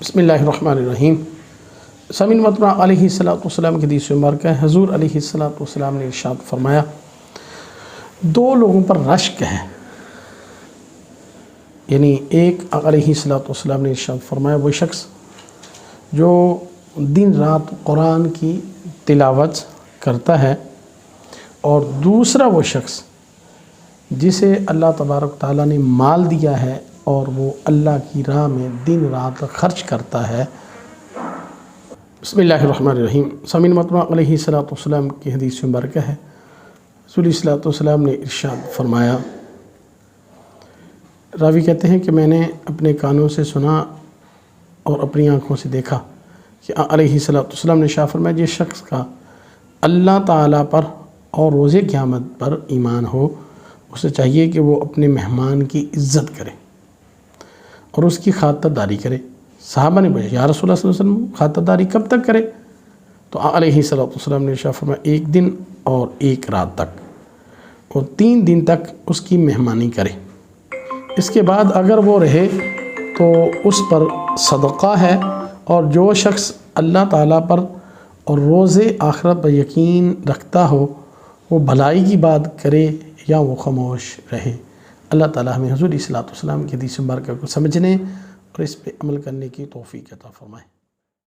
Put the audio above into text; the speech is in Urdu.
بسم اللہ الرحمن الرحیم۔ سامعین محترم، علیہ السلام کی حدیث مبارکہ ہے، حضور علیہ السلام نے ارشاد فرمایا، دو لوگوں پر رشک ہے، یعنی ایک علیہ السلام نے ارشاد فرمایا وہ شخص جو دن رات قرآن کی تلاوت کرتا ہے، اور دوسرا وہ شخص جسے اللہ تبارک تعالیٰ نے مال دیا ہے اور وہ اللہ کی راہ میں دن رات خرچ کرتا ہے۔ بسم اللہ الرحمن الرحیم۔ سامعین محترم، علیہ السلام کی حدیث مبارکہ ہے، رسول صلی اللہ علیہ وسلم نے ارشاد فرمایا، راوی کہتے ہیں کہ میں نے اپنے کانوں سے سنا اور اپنی آنکھوں سے دیکھا کہ علیہ السلام نے ارشاد فرمایا، جس شخص کا اللہ تعالیٰ پر اور روز قیامت پر ایمان ہو، اسے چاہیے کہ وہ اپنے مہمان کی عزت کرے اور اس کی خاطرداری کرے۔ صحابہ نے پوچھا، یا رسول اللہ صلی اللہ علیہ وسلم خاطرداری کب تک کرے؟ تو علیہ السلام نے ارشاد فرمایا، ایک دن اور ایک رات تک، اور 3 دن تک اس کی مہمانی کرے۔ اس کے بعد اگر وہ رہے تو اس پر صدقہ ہے، اور جو شخص اللہ تعالیٰ پر اور روز آخرت پر یقین رکھتا ہو وہ بھلائی کی بات کرے یا وہ خاموش رہے۔ اللہ تعالیٰ ہمیں حضور صلی اللہ علیہ وسلم کی حدیث مبارکہ کو سمجھنے اور اس پہ عمل کرنے کی توفیق عطا فرمائے۔